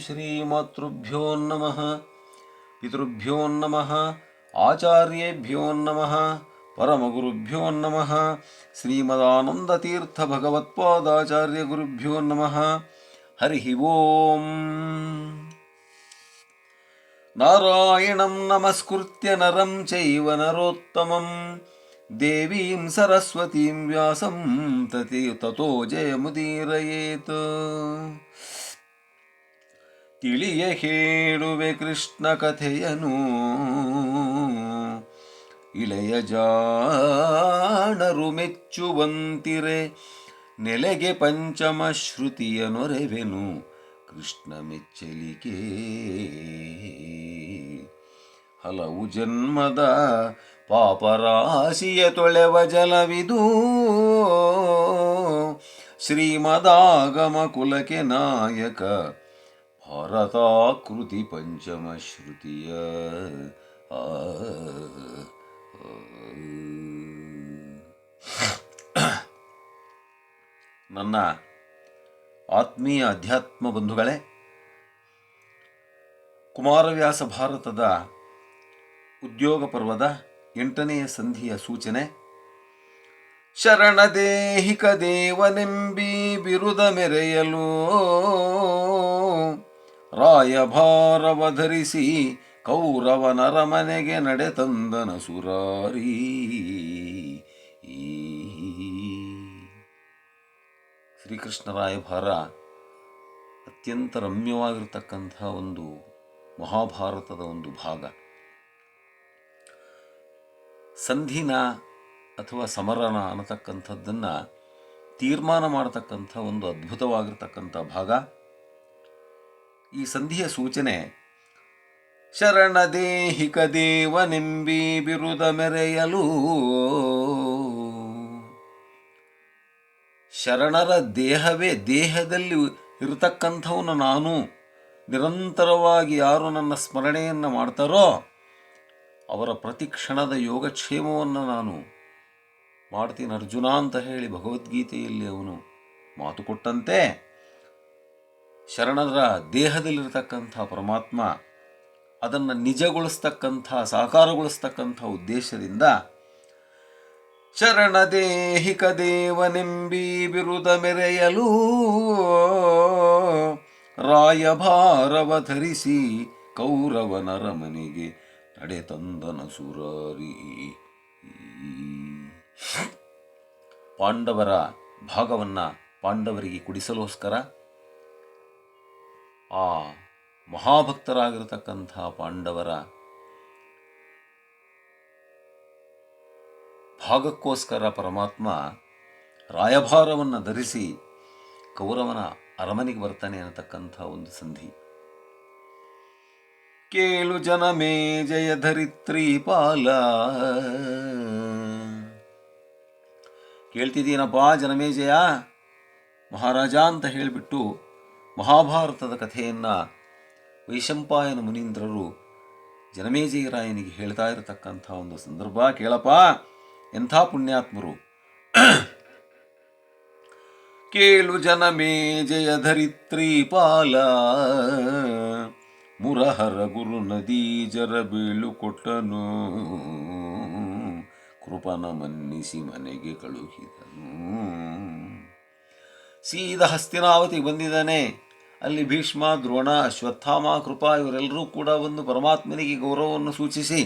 ಶ್ರೀಮಾತೃಭ್ಯೋ ನಮಃ ಪಿತೃಭ್ಯೋ ನಮಃ ಆಚಾರ್ಯೇಭ್ಯೋ ನಮಃ ಪರಮಗುರುಭ್ಯೋ ನಮಃ ಶ್ರೀಮದಾನಂದತೀರ್ಥ ಭಗವತ್ಪಾದಾಚಾರ್ಯ ಗುರುಭ್ಯೋ ನಮಃ. ಹರಿ ಓಂ. ನಾರಾಯಣಂ ನಮಸ್ಕೃತ್ಯ ನರಂ ಚೈವ ನರೋತ್ತಮಂ ದೇವೀಂ ಸರಸ್ವತೀಂ ವ್ಯಾಸಂ ತತೋ ಜಯಮುದೀರಯೇತ್. ತಿಳಿಯ ಹೇಳುವೆ ಕೃಷ್ಣ ಕಥೆಯನು, ಇಳೆಯ ಜಾಣರು ಮೆಚ್ಚುವಂತಿರೆ. ನೆಲೆಗೆ ಪಂಚಮ ಶ್ರುತಿಯ ನೊರೆವೆನು ಕೃಷ್ಣ ಮೆಚ್ಚಲಿಕೆ. ಹಲವು ಜನ್ಮದ ಪಾಪರಾಶಿಯ ತೊಳೆವ ಜಲವಿದು, ಶ್ರೀಮದಾಗಮ ಕುಲಕ್ಕೆ ನಾಯಕ ಭಾರತಾಕೃತಿ ಪಂಚಮ ಶ್ರುತಿಯ. ನನ್ನ ಆತ್ಮೀಯ ಅಧ್ಯಾತ್ಮ ಬಂಧುಗಳೇ, ಕುಮಾರವ್ಯಾಸ ಭಾರತದ ಉದ್ಯೋಗ ಪರ್ವದ 8ನೆಯ ಸಂಧಿಯ ಸೂಚನೆ. ಶರಣದೇಹಿಕ ದೇವನೆಂಬಿ ಬಿರುದ ಮೆರೆಯಲು ರಾಯಭಾರವ ಧರಿಸಿ ಕೌರವನರ ಮನೆಗೆ ನಡೆತಂದನ ಸುರಾರಿ. ಶ್ರೀಕೃಷ್ಣ ರಾಯಭಾರ ಅತ್ಯಂತ ರಮ್ಯವಾಗಿರ್ತಕ್ಕಂಥ ಒಂದು ಮಹಾಭಾರತದ ಒಂದು ಭಾಗ. ಸಂಧಿನ ಅಥವಾ ಸಮರನ ಅನ್ನತಕ್ಕಂಥದ್ದನ್ನು ತೀರ್ಮಾನ ಮಾಡತಕ್ಕಂಥ ಒಂದು ಅದ್ಭುತವಾಗಿರ್ತಕ್ಕಂಥ ಭಾಗ. ಈ ಸಂಧಿಯ ಸೂಚನೆ ಶರಣದೇಹಿಕ ದೇವನೆಂಬಿ ಬಿರುದ ಮೆರೆಯಲು. ಶರಣರ ದೇಹವೇ, ದೇಹದಲ್ಲಿ ಇರತಕ್ಕಂಥವನು ನಾನು. ನಿರಂತರವಾಗಿ ಯಾರು ನನ್ನ ಸ್ಮರಣೆಯನ್ನು ಮಾಡ್ತಾರೋ ಅವರ ಪ್ರತಿ ಕ್ಷಣದ ಯೋಗಕ್ಷೇಮವನ್ನು ನಾನು ಮಾಡ್ತೀನಿ ಅರ್ಜುನ ಅಂತ ಹೇಳಿ ಭಗವದ್ಗೀತೆಯಲ್ಲಿ ಅವನು ಮಾತು ಕೊಟ್ಟಂತೆ, ಶರಣರ ದೇಹದಲ್ಲಿರತಕ್ಕಂಥ ಪರಮಾತ್ಮ ಅದನ್ನು ನಿಜಗೊಳಿಸ್ತಕ್ಕಂಥ, ಸಾಕಾರಗೊಳಿಸ್ತಕ್ಕಂಥ ಉದ್ದೇಶದಿಂದ ಶರಣದೇಹಿಕ ದೇವನೆಂಬಿ ಬಿರುದ ಮೆರೆಯಲು ರಾಯಭಾರವ ಧರಿಸಿ ಕೌರವನರ ಮನೆಗೆ ನಡೆತಂದನ ಸುರಾರಿ. ಪಾಂಡವರ ಭಾಗವನ್ನು ಪಾಂಡವರಿಗೆ ಕುಡಿಸಲೋಸ್ಕರ ಆ ಮಹಾಭಕ್ತರಾಗಿರತಕ್ಕಂಥ ಪಾಂಡವರ ಭಾಗಕ್ಕೋಸ್ಕರ ಪರಮಾತ್ಮ ರಾಯಭಾರವನ್ನು ಧರಿಸಿ ಕೌರವನ ಅರಮನೆಗೆ ಬರ್ತಾನೆ ಅನ್ನತಕ್ಕಂಥ ಒಂದು ಸಂಧಿ. ಕೇಳು ಜನಮೇಜಯ ಧರಿತ್ರಿ ಪಾಲ. ಕೇಳ್ತಿದ್ದೀನಪ್ಪ ಜನಮೇಜಯ ಮಹಾರಾಜ ಅಂತ ಹೇಳಿಬಿಟ್ಟು ಮಹಾಭಾರತದ ಕಥೆಯನ್ನು ವೈಶಂಪಾಯನ ಮುನೀಂದ್ರರು ಜನಮೇಜಯರಾಯನಿಗೆ ಹೇಳ್ತಾ ಇರತಕ್ಕಂಥ ಒಂದು ಸಂದರ್ಭ. ಕೇಳಪ್ಪ, ಎಂಥ ಪುಣ್ಯಾತ್ಮರು. ಕೇಳು ಜನಮೇಜಯ ಧರಿತ್ರಿ ಪಾಲ, ಮುರಹರ ಗುರು ನದಿ ಜರ ಬೀಳು ಕೊಟ್ಟನು, ಕೃಪನ ಮನ್ನಿಸಿ ಮನೆಗೆ ಕಳುಹಿದನು. ಸೀದಾ ಹಸ್ತಿನಾವತಿಗೆ ಬಂದಿದ್ದಾನೆ. ಅಲ್ಲಿ ಭೀಷ್ಮ, ದ್ರೋಣ, ಅಶ್ವತ್ಥಾಮ, ಕೃಪಾ ಇವರೆಲ್ಲರೂ ಕೂಡ ಒಂದು ಪರಮಾತ್ಮನಿಗೆ ಗೌರವವನ್ನು ಸೂಚಿಸಿ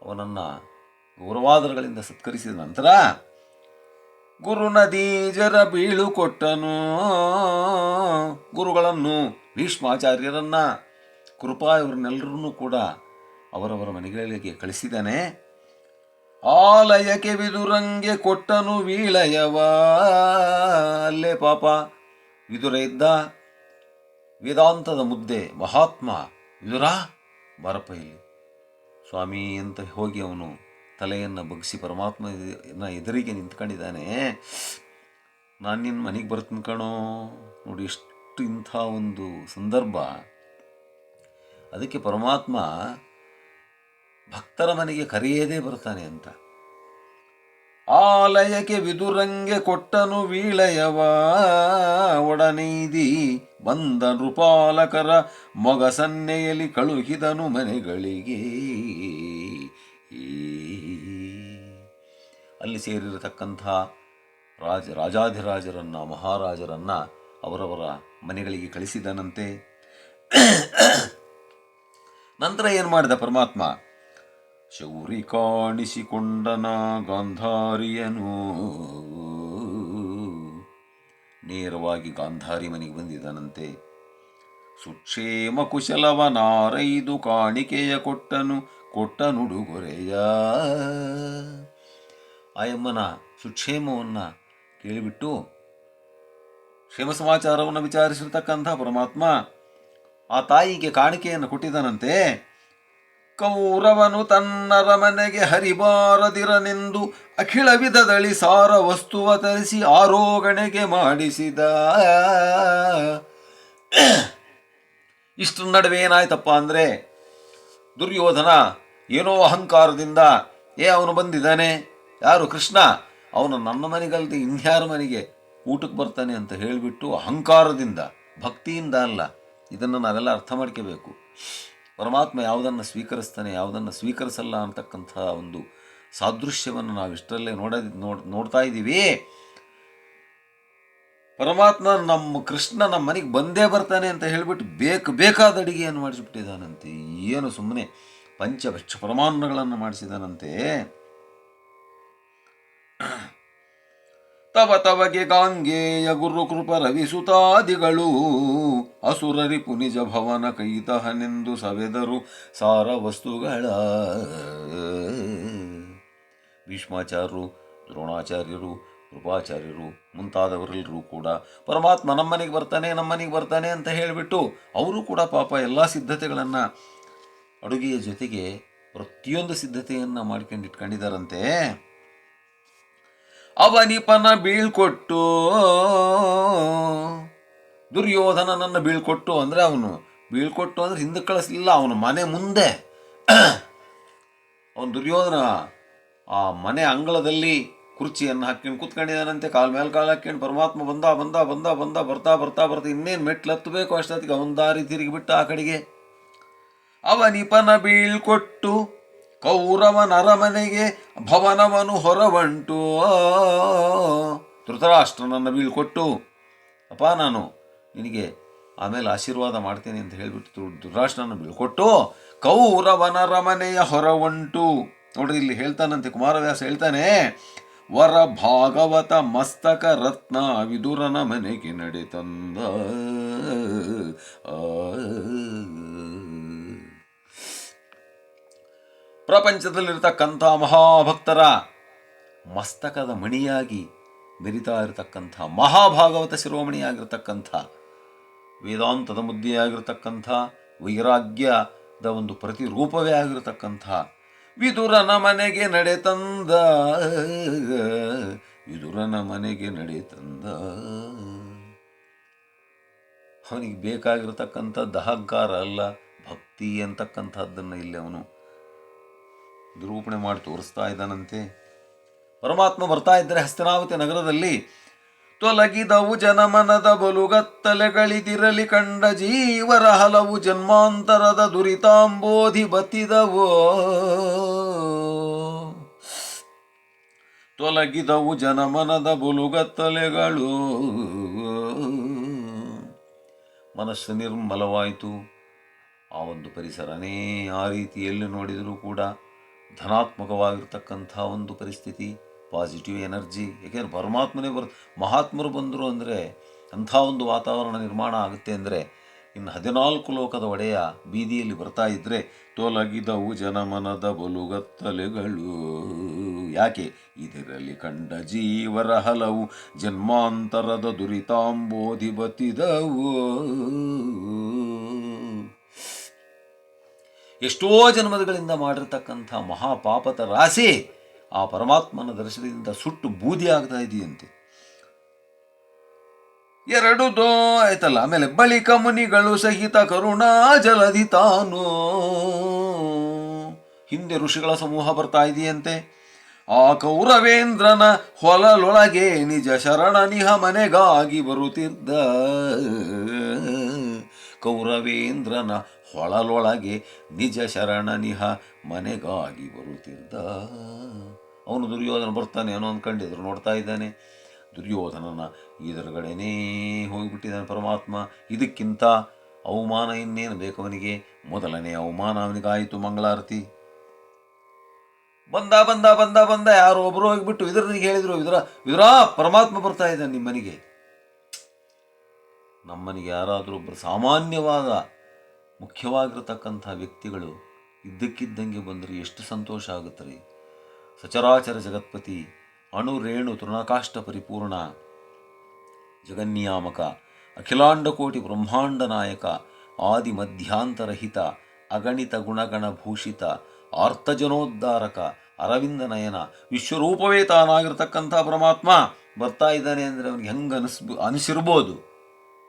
ಅವನನ್ನು ಗೌರವಾದರಗಳಿಂದ ಸತ್ಕರಿಸಿದ ನಂತರ ಗುರು ನದಿ ಜರ ಬೀಳು ಕೊಟ್ಟನು. ಗುರುಗಳನ್ನು, ಭೀಷ್ಮಾಚಾರ್ಯರನ್ನು, ಕೃಪಾ ಇವರನ್ನೆಲ್ಲರನ್ನೂ ಕೂಡ ಅವರವರ ಮನೆಗಳಿಗೆ ಕಳಿಸಿದ್ದಾನೆ. ಆಲಯಕ್ಕೆ ವಿದುರಂಗೆ ಕೊಟ್ಟನು ವೀಳಯವ. ಅಲ್ಲೇ ಪಾಪ ವಿದುರ ಇದ್ದ, ವೇದಾಂತದ ಮುದ್ದೆ ಮಹಾತ್ಮ ವಿದುರ, ಬಾರಪ್ಪ ಇಲ್ಲಿ ಸ್ವಾಮಿ ಅಂತ ಹೋಗಿ ಅವನು ತಲೆಯನ್ನು ಬಗ್ಗಿಸಿ ಪರಮಾತ್ಮನ ಎದುರಿಗೆ ನಿಂತ್ಕೊಂಡಿದ್ದಾನೆ. ನಾನು ನಿನ್ನ ಮನೆಗೆ ಬರ್ತೀನಿ ಕಣೋ. ನೋಡಿ ಎಷ್ಟು ಇಂಥ ಒಂದು ಸಂದರ್ಭ. ಅದಕ್ಕೆ ಪರಮಾತ್ಮ ಭಕ್ತರ ಮನೆಗೆ ಕರೆಯದೇ ಬರ್ತಾನೆ ಅಂತ. ಆಲಯಕ್ಕೆ ವಿದುರಂಗೆ ಕೊಟ್ಟನು ವೀಳಯವ ಒಡನೈದಿ ಬಂದ ನೃಪಾಲಕರ ಮೊಗಸನ್ನೆಯಲ್ಲಿ ಕಳುಹಿದನು ಮನೆಗಳಿಗೆ. ಅಲ್ಲಿ ಸೇರಿರತಕ್ಕಂಥ ರಾಜಾಧಿರಾಜರನ್ನ, ಮಹಾರಾಜರನ್ನ ಅವರವರ ಮನೆಗಳಿಗೆ ಕಳಿಸಿದನಂತೆ. ನಂತರ ಏನು ಮಾಡಿದ ಪರಮಾತ್ಮ? ಶೌರಿ ಕಾಣಿಸಿಕೊಂಡನ ಗಾಂಧಾರಿಯನು. ನೇರವಾಗಿ ಗಾಂಧಾರಿ ಮನೆಗೆ ಬಂದಿದ್ದನಂತೆ. ಸುಕ್ಷೇಮ ಕುಶಲವನಾರೈದು ಕಾಣಿಕೆಯ ಕೊಟ್ಟನುಡುಗೊರೆಯ. ಆಯಮ್ಮನ ಸುಕ್ಷೇಮವನ್ನು ಕೇಳಿಬಿಟ್ಟು ಕ್ಷೇಮ ಸಮಾಚಾರವನ್ನು ವಿಚಾರಿಸಿರ್ತಕ್ಕಂಥ ಪರಮಾತ್ಮ ಆ ತಾಯಿಗೆ ಕಾಣಿಕೆಯನ್ನು ಕೊಟ್ಟಿದ್ದನಂತೆ. ಕೌರವನು ತನ್ನರಮನೆಗೆ ಹರಿಬಾರದಿರನೆಂದು ಅಖಿಳ ವಿಧದಳಿ ಸಾರ ವಸ್ತುವ ತರಿಸಿ ಆರೋಗಣೆಗೆ ಮಾಡಿಸಿದ. ಇಷ್ಟರ ನಡುವೆ ಏನಾಯ್ತಪ್ಪ ಅಂದರೆ, ದುರ್ಯೋಧನ ಏನೋ ಅಹಂಕಾರದಿಂದ ಅವನು ಬಂದಿದ್ದಾನೆ, ಯಾರು? ಕೃಷ್ಣ. ಅವನು ನನ್ನ ಮನೆಗಲ್ಲದೆ ಇನ್ಯಾರ ಮನೆಗೆ ಊಟಕ್ಕೆ ಬರ್ತಾನೆ ಅಂತ ಹೇಳಿಬಿಟ್ಟು ಅಹಂಕಾರದಿಂದ, ಭಕ್ತಿಯಿಂದ ಅಲ್ಲ. ಇದನ್ನು ನಾವೆಲ್ಲ ಅರ್ಥ ಮಾಡ್ಕೋಬೇಕು. ಪರಮಾತ್ಮ ಯಾವುದನ್ನು ಸ್ವೀಕರಿಸ್ತಾನೆ, ಯಾವುದನ್ನು ಸ್ವೀಕರಿಸಲ್ಲ ಅಂತಕ್ಕಂಥ ಒಂದು ಸಾದೃಶ್ಯವನ್ನು ನಾವು ಇಷ್ಟರಲ್ಲೇ ನೋಡ್ತಾ ಇದ್ದೀವಿ. ಪರಮಾತ್ಮ ಕೃಷ್ಣ ನಮ್ಮ ಮನೆಗೆ ಬಂದೇ ಬರ್ತಾನೆ ಅಂತ ಹೇಳಿಬಿಟ್ಟು ಬೇಕಾದ ಅಡಿಗೆಯನ್ನು ಮಾಡಿಸಿಬಿಟ್ಟಿದ್ದಾನಂತೆ. ಏನು ಸುಮ್ಮನೆ ಪಂಚಭಕ್ಷ ಪರಮಾನ್ನಗಳನ್ನು ಮಾಡಿಸಿದಾನಂತೆ. ತವಗೆ ಗಾಂಗೇಯ ಗುರು ಕೃಪ ರವಿಸುತಾದಿಗಳು ಅಸುರರಿ ಪುನಿಜ ಭವನ ಕೈತಹನೆಂದು ಸವೆದರು ಸಾರ ವಸ್ತುಗಳ. ಭೀಷ್ಮಾಚಾರ್ಯರು, ದ್ರೋಣಾಚಾರ್ಯರು, ಕೃಪಾಚಾರ್ಯರು ಮುಂತಾದವರೆಲ್ಲರೂ ಕೂಡ ಪರಮಾತ್ಮ ನಮ್ಮನೆಗೆ ಬರ್ತಾನೆ ಅಂತ ಹೇಳಿಬಿಟ್ಟು ಅವರು ಕೂಡ ಪಾಪ ಎಲ್ಲ ಸಿದ್ಧತೆಗಳನ್ನು, ಅಡುಗೆಯ ಜೊತೆಗೆ ಪ್ರತಿಯೊಂದು ಸಿದ್ಧತೆಯನ್ನು ಮಾಡ್ಕೊಂಡಿಟ್ಕೊಂಡಿದ್ದಾರಂತೆ. ಅವನಿಪನ ಬೀಳ್ಕೊಟ್ಟು, ದುರ್ಯೋಧನನನ್ನು ಬೀಳ್ಕೊಟ್ಟು ಅಂದರೆ ಅವನು ಬೀಳ್ಕೊಟ್ಟು ಅಂದರೆ ಹಿಂದೆ ಕಳಿಸ್ಲಿಲ್ಲ, ಅವನ ಮನೆ ಮುಂದೆ ಅವನು ದುರ್ಯೋಧನ ಆ ಮನೆ ಅಂಗಳದಲ್ಲಿ ಕುರ್ಚಿಯನ್ನು ಹಾಕ್ಕೊಂಡು ಕೂತ್ಕೊಂಡಿದ್ದಾನಂತೆ. ಕಾಲ ಮೇಲೆ ಕಾಲು ಹಾಕ್ಕೊಂಡು ಪರಮಾತ್ಮ ಬರ್ತಾ ಇನ್ನೇನು ಮೆಟ್ಲು ಹತ್ತಬೇಕು ಅಷ್ಟೊತ್ತಿಗೆ ಅವನ ದಾರಿ ತಿರುಗಿಬಿಟ್ಟ ಆ ಕಡೆಗೆ. ಅವನಿಪನ ಬೀಳ್ಕೊಟ್ಟು ಕೌರವನ ಅರಮನೆಗೆ ಭವನವನು ಹೊರವಂಟು. ಧೃತರಾಷ್ಟ್ರನನ್ನು ಬೀಳ್ಕೊಟ್ಟು, ಅಪ್ಪ ನಾನು ನಿನಗೆ ಆಮೇಲೆ ಆಶೀರ್ವಾದ ಮಾಡ್ತೇನೆ ಅಂತ ಹೇಳಿಬಿಟ್ಟು ಧೃತರಾಷ್ಟ್ರನನ್ನು ಬೀಳ್ಕೊಟ್ಟು ಕೌರವನ ಅರಮನೆಯ ಹೊರವಂಟು. ನೋಡ್ರಿ, ಇಲ್ಲಿ ಹೇಳ್ತಾನಂತೆ ಕುಮಾರವ್ಯಾಸ ಹೇಳ್ತಾನೆ, ವರ ಭಾಗವತ ಮಸ್ತಕ ರತ್ನ ವಿದುರನ ಮನೆಗೆ ನಡೆತಂದ. ಪ್ರಪಂಚದಲ್ಲಿರ್ತಕ್ಕಂಥ ಮಹಾಭಕ್ತರ ಮಸ್ತಕದ ಮಣಿಯಾಗಿ ಮೆರಿತಾ ಇರತಕ್ಕಂಥ ಮಹಾಭಾಗವತ ಶಿರೋಮಣಿಯಾಗಿರ್ತಕ್ಕಂಥ, ವೇದಾಂತದ ಮುದ್ದೆಯಾಗಿರ್ತಕ್ಕಂಥ, ವೈರಾಗ್ಯದ ಒಂದು ಪ್ರತಿರೂಪವೇ ಆಗಿರತಕ್ಕಂಥ ವಿದುರನ ಮನೆಗೆ ನಡೆತಂದ. ಅವನಿಗೆ ಬೇಕಾಗಿರತಕ್ಕಂಥದ್ದು ಅಹಂಕಾರ ಅಲ್ಲ, ಭಕ್ತಿ ಅಂತಕ್ಕಂಥದ್ದನ್ನು ಇಲ್ಲಿ ಅವನು ನಿರೂಪಣೆ ಮಾಡಿ ತೋರಿಸ್ತಾ ಇದ್ದಾನಂತೆ. ಪರಮಾತ್ಮ ಬರ್ತಾ ಇದ್ದರೆ ಹಸ್ತಿನಾವತಿ ನಗರದಲ್ಲಿ ತೊಲಗಿದವು ಜನಮನದ ಬಲುಗತ್ತಲೆಗಳಿದಿರಲಿ ಕಂಡ ಜೀವರ ಹಲವು ಜನ್ಮಾಂತರದ ದುರಿತಾಂಬೋಧಿ ಬತ್ತಿದವೋ. ತೊಲಗಿದವು ಜನಮನದ ಬಲುಗತ್ತಲೆಗಳು, ಮನಸ್ಸು ನಿರ್ಮಲವಾಯಿತು. ಆ ಒಂದು ಪರಿಸರನೇ ಆ ರೀತಿಯಲ್ಲಿ ನೋಡಿದರೂ ಕೂಡ ಧನಾತ್ಮಕವಾಗಿರ್ತಕ್ಕಂಥ ಒಂದು ಪರಿಸ್ಥಿತಿ, ಪಾಸಿಟಿವ್ ಎನರ್ಜಿ. ಏಕೆಂದರೆ ಪರಮಾತ್ಮನೇ ಮಹಾತ್ಮರು ಬಂದರು ಅಂದರೆ ಅಂಥ ಒಂದು ವಾತಾವರಣ ನಿರ್ಮಾಣ ಆಗುತ್ತೆ. ಅಂದರೆ ಇನ್ನು 14 ಲೋಕದ ಒಡೆಯ ಬೀದಿಯಲ್ಲಿ ಬರ್ತಾ ಇದ್ದರೆ ತೊಲಗಿದವು ಜನಮನದ ಬಲುಗತ್ತಲೆಗಳು. ಯಾಕೆ? ಇದರಲ್ಲಿ ಕಂಡ ಜೀವರ ಹಲವು ಜನ್ಮಾಂತರದ ದುರಿತಾಂಬೋಧಿ ಬತ್ತಿದವು. ಎಷ್ಟೋ ಜನ್ಮಗಳಿಂದ ಮಾಡಿರ್ತಕ್ಕಂಥ ಮಹಾಪಾಪದ ರಾಶಿ ಆ ಪರಮಾತ್ಮನ ದರ್ಶನದಿಂದ ಸುಟ್ಟು ಬೂದಿ ಆಗ್ತಾ ಇದೆಯಂತೆ. ಎರಡು ಆಯ್ತಲ್ಲ. ಆಮೇಲೆ ಬಳಿಕ ಮುನಿಗಳು ಸಹಿತ ಕರುಣಾ ಜಲಧಿ ತಾನು, ಹಿಂದೆ ಋಷಿಗಳ ಸಮೂಹ ಬರ್ತಾ ಇದೆಯಂತೆ. ಆ ಕೌರವೇಂದ್ರನ ಹೊಲಲೊಳಗೆ ನಿಜ ಶರಣನಿಹ ಮನೆಗಾಗಿ ಬರುತ್ತಿದ್ದ. ಕೌರವೇಂದ್ರನ ಹೊಳಲೊಳಗೆ ನಿಜ ಶರಣನಿಹ ಮನೆಗಾಗಿ ಬರುತ್ತಿದ್ದ. ಅವನು ದುರ್ಯೋಧನ ಬರ್ತಾನೆ ಅನ್ನೋ ಅಂದ್ಕೊಂಡಿದ್ರು, ನೋಡ್ತಾ ಇದ್ದಾನೆ ದುರ್ಯೋಧನನ ಎದುರುಗಡೆನೇ ಹೋಗಿಬಿಟ್ಟಿದ್ದಾನೆ ಪರಮಾತ್ಮ. ಇದಕ್ಕಿಂತ ಅವಮಾನ ಇನ್ನೇನು ಬೇಕವನಿಗೆ? ಮೊದಲನೇ ಅವಮಾನ ಅವನಿಗಾಯಿತು. ಮಂಗಳಾರತಿ ಬಂದ ಬಂದ ಬಂದ ಬಂದ ಯಾರೋ ಒಬ್ಬರು ಹೋಗಿಬಿಟ್ಟು ವಿದುರನಿಗೆ ಹೇಳಿದರು, ವಿದುರ ಪರಮಾತ್ಮ ಬರ್ತಾ ಇದ್ದಾನೆ ನಿಮ್ಮನಿಗೆ. ನಮ್ಮನಿಗೆ ಯಾರಾದರೂ ಒಬ್ಬರು ಸಾಮಾನ್ಯವಾದ ಮುಖ್ಯವಾಗಿರತಕ್ಕಂಥ ವ್ಯಕ್ತಿಗಳು ಇದ್ದಕ್ಕಿದ್ದಂಗೆ ಬಂದರೆ ಎಷ್ಟು ಸಂತೋಷ ಆಗುತ್ತೆ ರೀ. ಸಚರಾಚರ ಜಗತ್ಪತಿ, ಅಣು ರೇಣು ತೃಣಕಾಷ್ಟ ಪರಿಪೂರ್ಣ, ಜಗನ್ನಿಯಾಮಕ, ಅಖಿಲಾಂಡಕೋಟಿ ಬ್ರಹ್ಮಾಂಡ ನಾಯಕ, ಆದಿ ಮಧ್ಯಾಂತರಹಿತ, ಅಗಣಿತ ಗುಣಗಣ ಭೂಷಿತ, ಆರ್ತಜನೋದ್ಧಾರಕ, ಅರವಿಂದ ನಯನ, ವಿಶ್ವರೂಪವೇ ತಾನಾಗಿರ್ತಕ್ಕಂಥ ಪರಮಾತ್ಮ ಬರ್ತಾ ಇದ್ದಾನೆ ಅಂದರೆ ಅವನಿಗೆ ಹೆಂಗೆ ಅನಿಸಿರ್ಬೋದು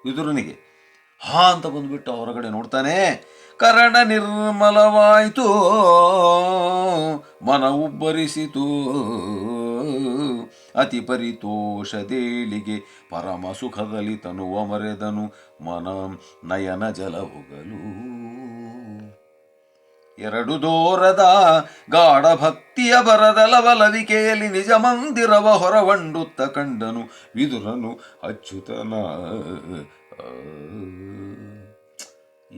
ವಿದುರನಿಗೆ. ಹಾ ಅಂತ ಬಂದುಬಿಟ್ಟು ಹೊರಗಡೆ ನೋಡ್ತಾನೆ. ಕರಣ ನಿರ್ಮಲವಾಯಿತು, ಮನ ಉಬ್ಬರಿಸಿತು, ಅತಿ ಪರಿತೋಷದೇಳಿಗೆ ಪರಮ ಸುಖದಲ್ಲಿ ತನುವ ಮರೆದನು, ಮನ ನಯನ ಜಲವುಗಲು. ಎರಡು ದೋರದ ಗಾಢ ಭಕ್ತಿಯ ಬರದ ಲವಲವಿಕೆಯಲ್ಲಿ ನಿಜ ಮಂದಿರವ ಹೊರವಂಡುತ್ತ ಕಂಡನು ವಿದುರನು ಅಚ್ಯುತನ.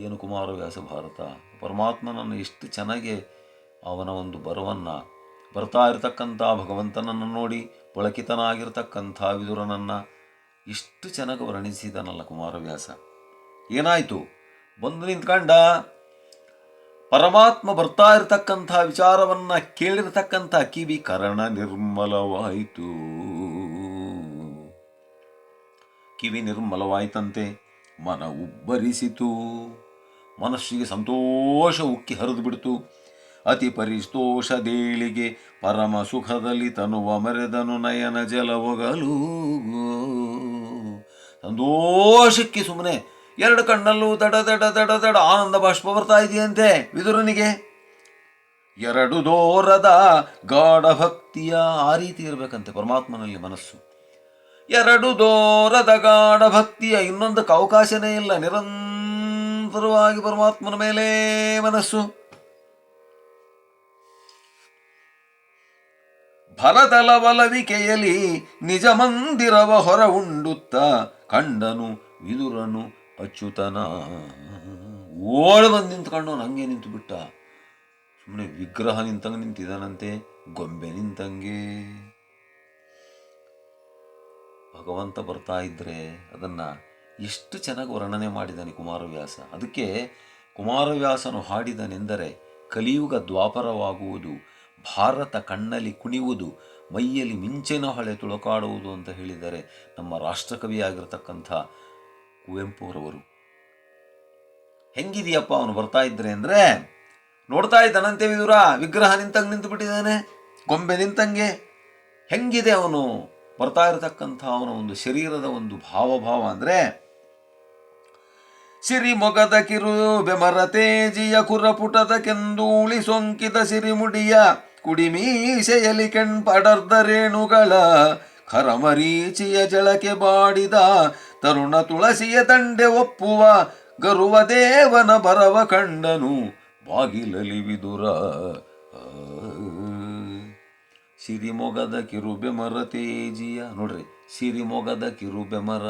ಏನು ಕುಮಾರವ್ಯಾಸ ಭಾರತ! ಪರಮಾತ್ಮನನ್ನು ಎಷ್ಟು ಚೆನ್ನಾಗಿ ಅವನ ಒಂದು ಬರವನ್ನು, ಬರ್ತಾ ಇರತಕ್ಕಂಥ ಭಗವಂತನನ್ನು ನೋಡಿ ಪುಳಕಿತನಾಗಿರ್ತಕ್ಕಂಥ ವಿದುರನನ್ನು ಇಷ್ಟು ಚೆನ್ನಾಗಿ ವರ್ಣಿಸಿದನಲ್ಲ ಕುಮಾರವ್ಯಾಸ. ಏನಾಯಿತು? ಬಂದು ನಿಂತ್ಕಂಡ ಪರಮಾತ್ಮ ಬರ್ತಾ ಇರತಕ್ಕಂಥ ವಿಚಾರವನ್ನು ಕೇಳಿರ್ತಕ್ಕಂಥ ಕಿವಿ ಕರ್ಣ ನಿರ್ಮಲವಾಯಿತು. ಕಿವಿ ನಿರ್ಮಲವಾಯಿತಂತೆ, ಮನ ಉಬ್ಬರಿಸಿತು, ಮನಸ್ಸಿಗೆ ಸಂತೋಷ ಉಕ್ಕಿ ಹರಿದು ಬಿಡ್ತು. ಅತಿ ಪರಿತೋಷದೇಳಿಗೆ ಪರಮ ಸುಖದಲ್ಲಿ ತನುವ ಮೆರೆದನು ನಯನ ಜಲವೊಗಲು. ಸಂತೋಷಕ್ಕೆ ಸುಮ್ಮನೆ ಎರಡು ಕಣ್ಣಲ್ಲೂ ದಡ ದಡ ದಡ ದಡ ಆನಂದ ಬಾಷ್ಪ ಬರ್ತಾ ಇದೆಯಂತೆ ವಿದುರನಿಗೆ. ಎರಡು ದೋರದ ಗಾಢ ಭಕ್ತಿಯ, ಆ ರೀತಿ ಇರಬೇಕಂತೆ ಪರಮಾತ್ಮನಲ್ಲಿ ಮನಸ್ಸು. ಎರಡು ದೋರದ ಗಾಢ ಭಕ್ತಿಯ, ಇನ್ನೊಂದಕ್ಕೆ ಅವಕಾಶನೇ ಇಲ್ಲ, ನಿರಂತರವಾಗಿ ಪರಮಾತ್ಮನ ಮೇಲೆ ಮನಸ್ಸು. ಭರತಲವಲವಿಕೆಯಲಿ ನಿಜ ಮಂದಿರವ ಹೊರ ಉಂಡುತ್ತ ಕಂಡನು ವಿದುರನು ಅಚ್ಯುತನ. ಓಡ್ ಬಂದು ನಿಂತ್ಕೊಂಡು ಹಂಗೆ ನಿಂತು ಬಿಟ್ಟ. ಸುಮ್ಮನೆ ವಿಗ್ರಹ ನಿಂತಂಗೆ ನಿಂತಿದ್ದಾನಂತೆ, ಗೊಂಬೆ ನಿಂತಂಗೆ. ಭಗವಂತ ಬರ್ತಾ ಇದ್ರೆ ಅದನ್ನು ಎಷ್ಟು ಚೆನ್ನಾಗಿ ವರ್ಣನೆ ಮಾಡಿದ್ದಾನೆ ಕುಮಾರವ್ಯಾಸ. ಅದಕ್ಕೆ ಕುಮಾರವ್ಯಾಸನು ಹಾಡಿದನೆಂದರೆ ಕಲಿಯುಗ ದ್ವಾಪರವಾಗುವುದು, ಭಾರತ ಕಣ್ಣಲ್ಲಿ ಕುಣಿಯುವುದು, ಮೈಯಲ್ಲಿ ಮಿಂಚಿನ ಹೊಳೆ ತುಳುಕಾಡುವುದು ಅಂತ ಹೇಳಿದರೆ ನಮ್ಮ ರಾಷ್ಟ್ರಕವಿಯಾಗಿರ್ತಕ್ಕಂಥ ಕುವೆಂಪುರವರು. ಹೆಂಗಿದೆಯಪ್ಪ ಅವನು ಬರ್ತಾ ಇದ್ರೆ ಅಂದರೆ, ನೋಡ್ತಾ ಇದ್ದಾನಂತೆ ವಿದುರ, ವಿಗ್ರಹ ನಿಂತಂಗೆ ನಿಂತು ಬಿಟ್ಟಿದ್ದಾನೆ, ಗೊಂಬೆ ನಿಂತಂಗೆ. ಹೆಂಗಿದೆ ಅವನು ಬರ್ತಾ ಇರತಕ್ಕಂಥ ಅವನ ಒಂದು ಶರೀರದ ಒಂದು ಭಾವಭಾವ ಅಂದರೆ, ಸಿರಿಮೊಗದ ಕಿರು ಬೆಮರ ತೇಜಿಯ ಕುರಪುಟದ ಕೆಂದೂಳಿ ಸೊಂಕಿದ ಸಿರಿಮುಡಿಯ ಕುಡಿಮೀಸೆಯಲಿ ಕೆಣ್ಪಡರ್ದ ರೇಣುಗಳ ಖರಮರೀಚಿಯ ಜಳಕೆ ಬಾಡಿದ ತರುಣ ತುಳಸಿಯ ದಂಡೆ ಒಪ್ಪುವ ಗರುವ ದೇವನ ಬರವ ಕಂಡನು ಬಾಗಿಲಲಿ ವಿದುರ. ಸಿರಿಮೊಗದ ಕಿರುಬೆಮರ ತೇಜಿಯ, ನೋಡ್ರಿ, ಸಿರಿಮೊಗದ ಕಿರುಬೆಮರ,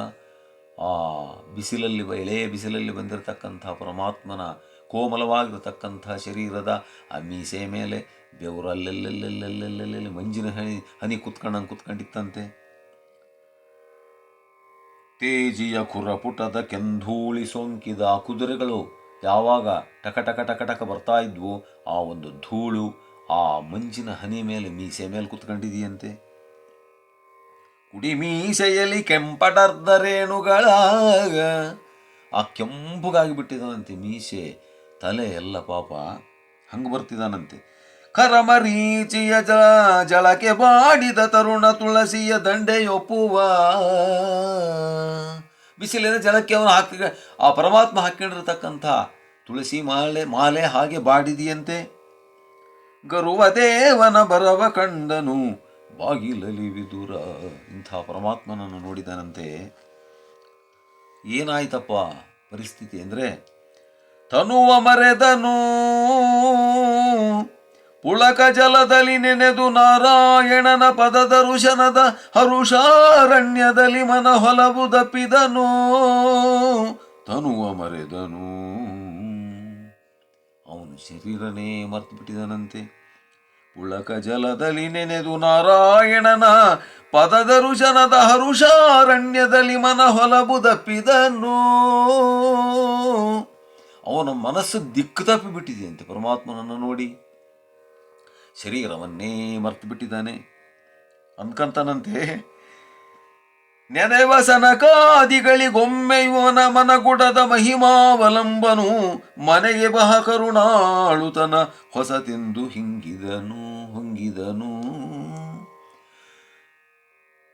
ಆ ಬಿಸಿಲಲ್ಲಿ, ಎಳೆಯ ಬಿಸಿಲಲ್ಲಿ ಬಂದಿರತಕ್ಕಂಥ ಪರಮಾತ್ಮನ ಕೋಮಲವಾಗಿರತಕ್ಕಂಥ ಶರೀರದ ಆ ಮೀಸೆ ಮೇಲೆ ಬೆವರಲ್ಲೆಲ್ಲೆಲ್ಲೆಲ್ಲೆಲ್ಲೆಲ್ಲೆಲ್ಲಿ ಮಂಜಿನ ಹನಿ ಕುತ್ಕೊಂಡಿತ್ತಂತೆ. ತೇಜಿಯ ಕುರಪುಟದ ಕೆಂಧೂಳಿ ಸೋಂಕಿದ ಆ ಕುದುರೆಗಳು ಯಾವಾಗ ಟಕ ಟಕ ಟಕ ಟಕ ಬರ್ತಾ ಇದ್ವು, ಆ ಒಂದು ಧೂಳು ಆ ಮಂಜಿನ ಹನಿ ಮೇಲೆ ಮೀಸೆ ಮೇಲೆ ಕುತ್ಕೊಂಡಿದೆಯಂತೆ. ಕುಡಿ ಮೀಸೆಯಲ್ಲಿ ಕೆಂಪಡರ್ದ ರೇಣುಗಳ, ಆ ಕೆಂಪುಗಾಗಿ ಬಿಟ್ಟಿದಾನಂತೆ ಮೀಸೆ, ತಲೆ ಎಲ್ಲ ಪಾಪ ಹಂಗೆ ಬರ್ತಿದ್ದಾನಂತೆ. ಕರಮರೀಚಿಯ ಜಳಕೆ ಬಾಡಿದ ತರುಣ ತುಳಸಿಯ ದಂಡೆಯೊಪ್ಪುವ, ಬಿಸಿಲಿನ ಜಲಕ್ಕೆ ಅವನು ಆ ಪರಮಾತ್ಮ ಹಾಕೊಂಡಿರತಕ್ಕಂಥ ತುಳಸಿ ಮಾಲೆ ಹಾಗೆ ಬಾಡಿದೆಯಂತೆ. ಗರುವ ದೇವನ ಬರವ ಕಂಡನು ಬಾಗಿಲಲಿ ವಿದುರ. ಇಂಥ ಪರಮಾತ್ಮನನ್ನು ನೋಡಿದನಂತೆ. ಏನಾಯ್ತಪ್ಪ ಪರಿಸ್ಥಿತಿ ಅಂದರೆ, ತನುವ ಮರೆದನು ಪುಳಕ ಜಲದಲ್ಲಿ ನೆನೆದು ನಾರಾಯಣನ ಪದದ ಋಷನದ ಹರುಷಾರಣ್ಯದಲ್ಲಿ ಮನ ಹೊಲವು ದಪ್ಪಿದನು. ತನುವ ಮರೆದನು, ಅವನು ಶರೀರನೇ ಮರ್ತು ಬಿಟ್ಟಿದನಂತೆ. ಪುಳಕ ಜಲದಲ್ಲಿ ನೆನೆದು ನಾರಾಯಣನ ಪದದ ಋಷನದ ಹರುಷಾರಣ್ಯದಲ್ಲಿ ಮನ ಹೊಲಬು ದಪ್ಪಿದನು. ಅವನ ಮನಸ್ಸು ದಿಕ್ಕು ತಪ್ಪಿ ಬಿಟ್ಟಿದೆಯಂತೆ ಪರಮಾತ್ಮನನ್ನು ನೋಡಿ. ಶರೀರವನ್ನೇ ಮರ್ತು ಬಿಟ್ಟಿದ್ದಾನೆ. ಅನ್ಕಂತನಂತೆ, ನೆನೆವ ಸನಕಾದಿಗಳಿಗೊಮ್ಮೆಯುವನ ಮನಗುಡದ ಮಹಿಮಾವಲಂಬನು ಮನೆಗೆ ಬಹ ಕರುಣಾಳುತನ ಹೊಸತೆಂದು ಹೊಂಗಿದನು.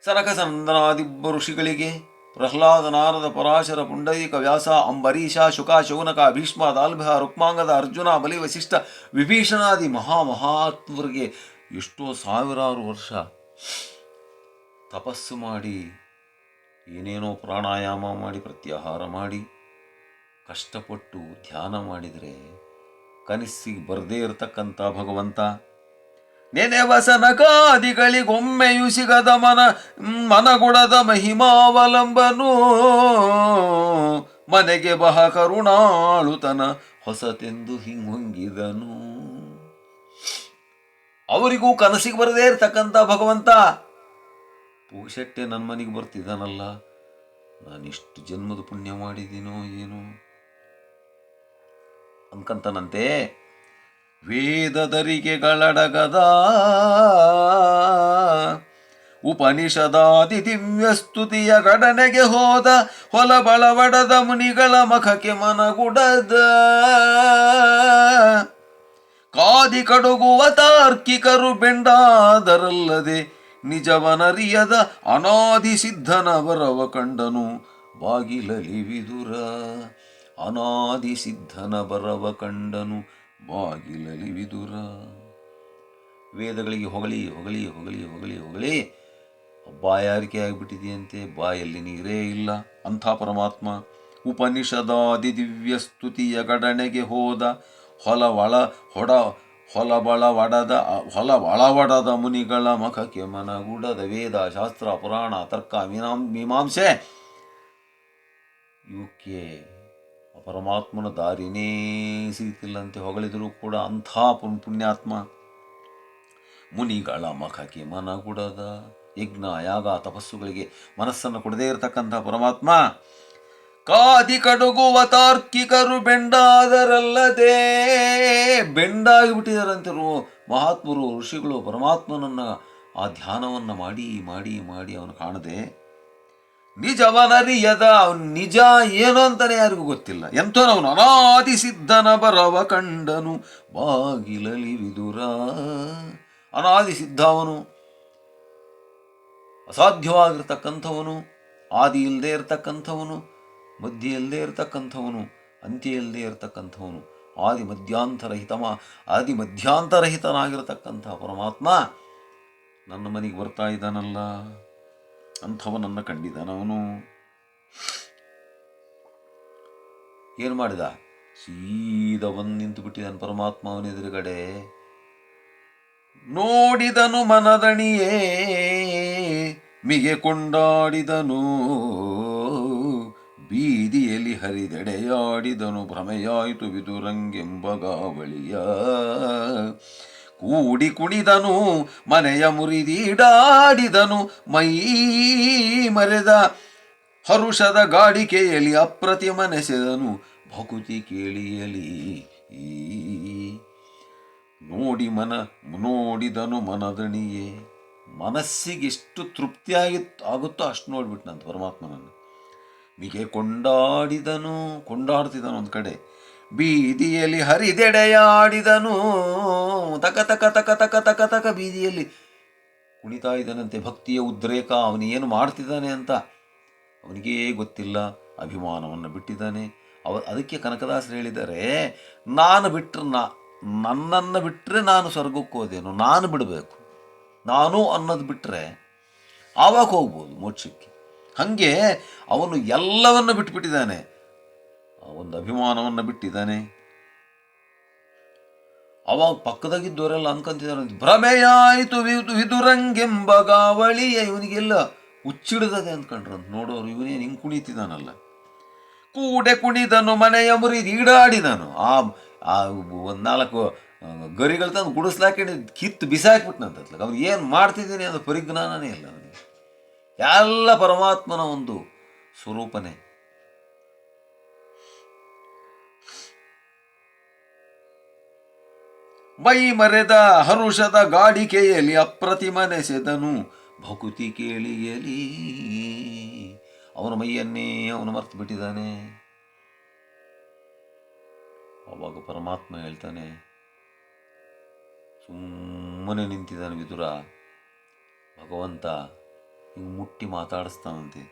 ಸನಕ ಸಂದನಾದಿಬ್ಬ ಋಷಿಗಳಿಗೆ, ಪ್ರಹ್ಲಾದ, ನಾರದ, ಪರಾಶರ, ಪುಂಡರೀಕ, ವ್ಯಾಸ, ಅಂಬರೀಷ, ಶುಕ, ಶೌನಕ, ಭೀಷ್ಮ, ದಾಲ್ಭ್ಯ, ರುಕ್ಮಾಂಗದ, ಅರ್ಜುನ, ಬಲಿ, ವಸಿಷ್ಠ, ವಿಭೀಷಣಾದಿ ಮಹಾತ್ಮರಿಗೆ ಎಷ್ಟೋ ಸಾವಿರಾರು ವರ್ಷ ತಪಸ್ಸು ಮಾಡಿ, ಏನೇನೋ ಪ್ರಾಣಾಯಾಮ ಮಾಡಿ, ಪ್ರತ್ಯಾಹಾರ ಮಾಡಿ, ಕಷ್ಟಪಟ್ಟು ಧ್ಯಾನ ಮಾಡಿದರೆ ಕನಸಿಗೆ ಬರದೇ ಇರತಕ್ಕಂಥ ಭಗವಂತ ನೆನೆವ ಸನಕಾದಿಗಳಿಗೊಮ್ಮೆಯೂ ಸಿಗದ ಮನಗುಡದ ಮಹಿಮಾವಲಂಬನು ಮನೆಗೆ ಬಹ ಕರುಣಾಳುತನ ಹೊಸತೆಂದು ಹೊಂಗಿದನು. ಅವರಿಗೂ ಕನಸಿಗೆ ಬರದೇ ಇರತಕ್ಕಂಥ ಭಗವಂತ ಪೂಶೆಟ್ಟೆ ನನ್ನ ಮನೆಗೆ ಬರ್ತಿದ್ದಾನಲ್ಲ, ನಾನಿಷ್ಟು ಜನ್ಮದ ಪುಣ್ಯ ಮಾಡಿದ್ದೀನೋ ಏನು ಅನ್ಕಂತನಂತೆ. ವೇದದರಿಗೆಗಳಡಗದ ಉಪನಿಷದಾದಿ ದಿವ್ಯ ಸ್ತುತಿಯ ಗಡನೆಗೆ ಹೋದ ಹೊಲಬಳವಡದ ಮುನಿಗಳ ಮಖಕ್ಕೆ ಮನಗುಡದ ಕಾದಿ ಕಡುಗುವ ತಾರ್ಕಿಕರು ಬೆಂಡಾದರಲ್ಲದೆ ನಿಜವನರಿಯದ ಅನಾದಿ ಸಿದ್ಧನ ಬರವ ಕಂಡನು ಬಾಗಿಲಲಿ ವಿದುರ. ಅನಾದಿ ಸಿದ್ಧನ ಬರವ ಕಂಡನು ಬಾಗಿಲಲಿ ವಿದುರ. ವೇದಗಳಿಗೆ ಹೊಗಳಿ ಹೊಗಳಿ ಹೊಗಳಿ ಹೊಗಳಿ ಹೊಗಳಿ ಬಾಯಾರಿಕೆ ಆಗಿಬಿಟ್ಟಿದೆಯಂತೆ, ಬಾಯಲ್ಲಿ ನೀರೇ ಇಲ್ಲ. ಅಂಥ ಪರಮಾತ್ಮ ಉಪನಿಷದಾದಿ ದಿವ್ಯ ಸ್ತುತಿಯ ಗಡಣೆಗೆ ಹೋದ ಹೊಲಬಳವಡದ ಮುನಿಗಳ ಮಖಕ್ಕೆ ಮನಗುಡದ. ವೇದ, ಶಾಸ್ತ್ರ, ಪುರಾಣ, ತರ್ಕ, ಮೀಮಾಂಸೆ ಇವಕ್ಕೆ ಪರಮಾತ್ಮನ ದಾರಿನೇ ಸಿಗ್ತಿಲ್ಲಂತೆ. ಹೊಗಳಿದರೂ ಕೂಡ ಅಂಥ ಪುಣ್ಯಾತ್ಮ ಮುನಿಗಳ ಮಖಕ್ಕೆ ಮನಗುಡದ. ಯಜ್ಞ, ಯಾಗ, ತಪಸ್ಸುಗಳಿಗೆ ಮನಸ್ಸನ್ನು ಕೊಡದೇ ಇರತಕ್ಕಂಥ ಪರಮಾತ್ಮ ಕಾದಿ ಕಡುಗುವ ತಾರ್ಕಿಕರು ಬೆಂಡಾದರಲ್ಲದೆ ಬೆಂಡಾಗಿಬಿಟ್ಟಿದಾರಂತಿರು ಮಹಾತ್ಮರು, ಋಷಿಗಳು ಪರಮಾತ್ಮನನ್ನು ಆ ಧ್ಯಾನವನ್ನು ಮಾಡಿ ಮಾಡಿ ಮಾಡಿ ಅವನು ಕಾಣದೆ ನಿಜವನರಿಯದ. ಅವನು ನಿಜ ಏನು ಅಂತಾನೆ ಯಾರಿಗೂ ಗೊತ್ತಿಲ್ಲ. ಎಂಥವನವನು ಅನಾದಿ ಸಿದ್ಧನ ಬರವ ಕಂಡನು ಬಾಗಿಲಲಿ ವಿದುರ. ಅನಾದಿ ಸಿದ್ಧ ಅವನು, ಅಸಾಧ್ಯವಾಗಿರ್ತಕ್ಕಂಥವನು, ಆದಿ ಇಲ್ಲದೆ ಇರತಕ್ಕಂಥವನು, ಮಧ್ಯ ಇಲ್ಲದೆ ಇರತಕ್ಕಂಥವನು, ಅಂತ್ಯ ಇಲ್ಲದೆ ಇರತಕ್ಕಂಥವನು, ಆದಿ ಮಧ್ಯಾಂತರಹಿತನಾಗಿರತಕ್ಕಂಥ ಪರಮಾತ್ಮ ನನ್ನ ಮನೆಗೆ ಬರ್ತಾ ಇದ್ದಾನಲ್ಲ, ಅಂಥವನನ್ನು ಕಂಡಿದ್ದಾನವನು. ಏನು ಮಾಡಿದ? ಸೀದಾ ಬಂದು ನಿಂತು ಬಿಟ್ಟಿದ್ದಾನೆ ಪರಮಾತ್ಮ ಅವನ ಎದುರುಗಡೆ. ನೋಡಿದನು ಮನದಣಿಯೇ ಮಿಗೆ ಕೊಂಡಾಡಿದನು, ಬೀದಿಯಲ್ಲಿ ಹರಿದೆಡೆಯಾಡಿದನು ಭ್ರಮೆಯಾಯಿತು ವಿದುರಂಗೆಂಬ ಗಾವಳಿಯ. ಕೂಡಿ ಕುಣಿದನು ಮನೆಯ ಮುರಿದೀಡಾಡಿದನು, ಮೈ ಮರೆದ ಹರುಷದ ಗಾಡಿಕೆಯಲ್ಲಿ ಅಪ್ರತಿಮನೆಸೆದನು ಭಕುತಿ ಕೇಳಿಯಲಿ. ನೋಡಿದನು ಮನದಣಿಯೇ. ಮನಸ್ಸಿಗೆಷ್ಟು ಆಗುತ್ತೋ ಅಷ್ಟು ನೋಡ್ಬಿಟ್ನಂತ ಪರಮಾತ್ಮನನ್ನು. ಮಿಗೆ ಕೊಂಡಾಡ್ತಿದ್ದನು ಒಂದು ಕಡೆ, ಬೀದಿಯಲ್ಲಿ ಹರಿದೆಡೆಯಾಡಿದನು. ತಕ ತಕ ತಕ ತಕ ತಕ ತಕ ಬೀದಿಯಲ್ಲಿ ಕುಣಿತಾ ಇದ್ದಾನಂತೆ. ಭಕ್ತಿಯ ಉದ್ರೇಕ. ಅವನು ಏನು ಮಾಡ್ತಿದ್ದಾನೆ ಅಂತ ಅವನಿಗೇ ಗೊತ್ತಿಲ್ಲ. ಅಭಿಮಾನವನ್ನು ಬಿಟ್ಟಿದ್ದಾನೆ. ಅದಕ್ಕೆ ಕನಕದಾಸರು ಹೇಳಿದ್ದಾರೆ, ನನ್ನನ್ನು ಬಿಟ್ಟರೆ ನಾನು ಸ್ವರ್ಗಕ್ಕೆ ಹೋದೇನು, ನಾನು ಬಿಡಬೇಕು, ನಾನು ಅನ್ನೋದು ಬಿಟ್ಟರೆ ಆವಾಗ ಹೋಗ್ಬೋದು ಮೋಕ್ಷಕ್ಕೆ. ಹಾಗೆ ಅವನು ಎಲ್ಲವನ್ನು ಬಿಟ್ಟುಬಿಟ್ಟಿದ್ದಾನೆ, ಒಂದು ಅಭಿಮಾನವನ್ನು ಬಿಟ್ಟಿದ್ದಾನೆ. ಅವಾಗ ಪಕ್ಕದಾಗಿದ್ದವರೆಲ್ಲ ಅನ್ಕೊಂತಿದ್ದಾರೆ, ಭ್ರಮೆಯಾಯಿತು ವಿದುರಂಗೆಂಬ ಗಾವಳಿಯ, ಇವನಿಗೆಲ್ಲ ಹುಚ್ಚಿಡ್ದದೆ ಅಂದ್ಕೊಂಡ್ರಂತ ನೋಡೋರು. ಇವನೇನು ಹಿಂಗೆ ಕುಣಿತಿದ್ದಾನಲ್ಲ. ಕೂಡೆ ಕುಣಿದನು ಮನೆಯ ಮುರಿದು ಈಡಾಡಿದನು. ಆ ಒಂದು 4 ಗರಿಗಳು ತಂದು ಗುಡಿಸ್ಲಾಕಿ ಕಿತ್ತು ಬಿಸಾಕ್ಬಿಟ್ನಂತತ್ಲಾಗ. ಅವ್ನು ಏನು ಮಾಡ್ತಿದ್ದೀನಿ ಅನ್ನೋ ಪರಿಜ್ಞಾನನೇ ಇಲ್ಲ ಅವನಿಗೆ. ಎಲ್ಲ ಪರಮಾತ್ಮನ ಒಂದು ಸ್ವರೂಪನೇ. ಮೈ ಮರೆದ ಹರುಷದ ಗಾಡಿಕೆಯಲ್ಲಿ ಅಪ್ರತಿಮನೆಸೆದನು ಭಕುತಿ ಕೇಳಿಯಲಿ. ಅವನ ಮೈಯನ್ನೇ ಅವನು ಮರ್ತು ಬಿಟ್ಟಿದ್ದಾನೆ. ಅವಾಗ ಪರಮಾತ್ಮ ಹೇಳ್ತಾನೆ, ಸುಮ್ಮನೆ ನಿಂತಿದ್ದಾನೆ ವಿದುರ. ಭಗವಂತ ಹಿಂಗೆ ಮುಟ್ಟಿ ಮಾತಾಡಿಸ್ತಾನಂತೆ,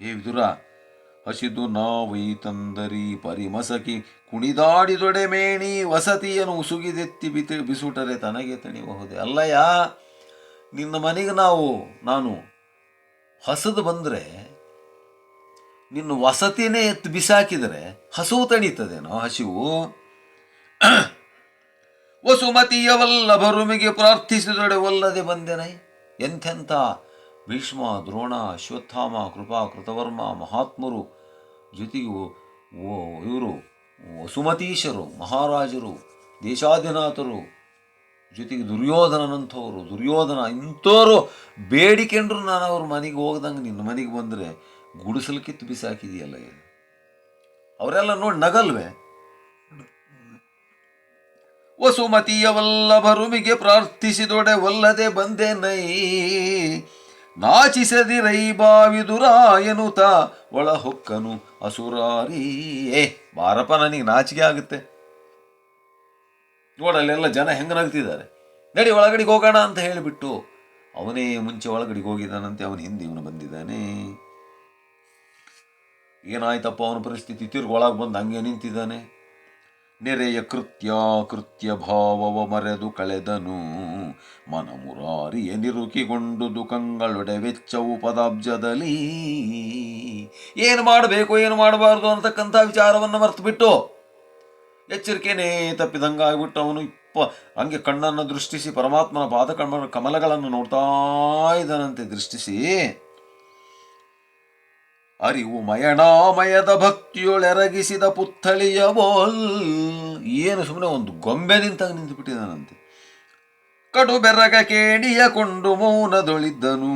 ಏ ವಿದುರ, ಹಸಿದು ನಾವೈ ತಂದರಿ ಪರಿಮಸಕಿ ಕುಣಿದಾಡಿದೊಡೆ ಮೇಣಿ ವಸತಿಯನ್ನು ಉಸುಗಿದೆತ್ತಿ ಬಿಸುಟರೆ ತನಗೆ ತಣಿಬಹುದೇ. ಅಲ್ಲಯ್ಯ, ನಿನ್ನ ಮನೆಗೆ ನಾನು ಹಸದು ಬಂದರೆ, ನಿನ್ನ ವಸತಿನೇ ಎತ್ತು ಬಿಸಾಕಿದರೆ ಹಸುವು ತಣೀತದೇನೋ? ಹಸಿವು ವಸುಮತಿಯ ವಲ್ಲಭರುಮಿಗೆ ಪ್ರಾರ್ಥಿಸಿದೊಡೆ ಒಲ್ಲದೆ ಬಂದೆನೈ. ಎಂಥೆಂಥ ಭೀಷ್ಮ, ದ್ರೋಣ, ಅಶ್ವತ್ಥಾಮ, ಕೃಪಾ, ಕೃತವರ್ಮ ಮಹಾತ್ಮರು, ಜೊತೆಗೆ ಇವರು ವಸುಮತೀಶರು, ಮಹಾರಾಜರು, ದೇಶಾಧಿನಾಥರು, ಜೊತೆಗೆ ದುರ್ಯೋಧನ ಇಂಥವ್ರು ಬೇಡಿಕೊಂಡ್ರು ನಾನು ಅವ್ರ ಮನೆಗೆ ಹೋಗ್ದಂಗೆ ನಿನ್ನ ಮನೆಗೆ ಬಂದರೆ ಗುಡಿಸಲು ಕಿತ್ತು ಬಿಸಾಕಿದೆಯಲ್ಲ. ಅವರೆಲ್ಲ ನೋಡಿ ನಗಲ್ವೇ? ವಸುಮತಿಯ ವಲ್ಲಭರುಮಿಗೆ ಪ್ರಾರ್ಥಿಸಿದೊಡೆ ಒಲ್ಲದೆ ಬಂದೆ ನೈ, ನಾಚಿಸದಿರೈ ಬಾವಿದುರ ಎನ್ನುತ್ತ ಒಳ ಹೊಕ್ಕನು ಅಸುರಾರಿ. ಬಾರಪ್ಪ, ನನಗೆ ನಾಚಿಕೆ ಆಗುತ್ತೆ ನೋಡಲ್ಲೆಲ್ಲ ಜನ ಹೆಂಗೆ ನಗ್ತಿದ್ದಾರೆ, ನಡಿ ಒಳಗಡೆಗೆ ಹೋಗೋಣ ಅಂತ ಹೇಳಿಬಿಟ್ಟು ಅವನೇ ಮುಂಚೆ ಒಳಗಡೆಗೆ ಹೋಗಿದ್ದಾನಂತೆ. ಅವನ ಹಿಂದೆ ಇವನು ಬಂದಿದ್ದಾನೆ. ಏನಾಯ್ತಪ್ಪ ಅವನ ಪರಿಸ್ಥಿತಿ? ತಿರುಗೊಳಗೆ ಬಂದು ಹಂಗೆ ನಿಂತಿದ್ದಾನೆ. ನೆರೆಯ ಕೃತ್ಯ ಭಾವವ ಮರೆದು ಕಳೆದನು ಮನಮುರಾರಿಯ ನಿರುಕಿಗೊಂಡು ದುಃಖಗಳೊಡೆ ವೆಚ್ಚವು ಪದಾಬ್ಜದಲ್ಲಿ. ಏನು ಮಾಡಬೇಕು ಏನು ಮಾಡಬಾರ್ದು ಅನ್ನತಕ್ಕಂಥ ವಿಚಾರವನ್ನು ಮರೆತು ಬಿಟ್ಟು ಎಚ್ಚರಿಕೆನೇ ತಪ್ಪಿದಂಗಾಗ್ಬಿಟ್ಟು ಅವನು ಹಂಗೆ ಕಣ್ಣನ್ನು ದೃಷ್ಟಿಸಿ ಪರಮಾತ್ಮನ ಪಾದ ಕಮಲಗಳನ್ನು ನೋಡ್ತಾ ಇದ್ದಾನಂತೆ. ದೃಷ್ಟಿಸಿ ಅರಿವು ಮಯಣಾಮಯದ ಭಕ್ತಿಯೊಳೆರಗಿಸಿದ ಪುತ್ಥಳಿಯ ಬೋಲ್. ಏನು ಸುಮ್ಮನೆ ಒಂದು ಗೊಂಬೆ ನಿಂತಾಗ ನಿಂತು ಬಿಟ್ಟಿದ್ದಾನಂತೆ. ಕಡು ಬೆರಗ ಕೇಡಿಯ ಕೊಂಡು ಮೌನದೊಳಿದ್ದನು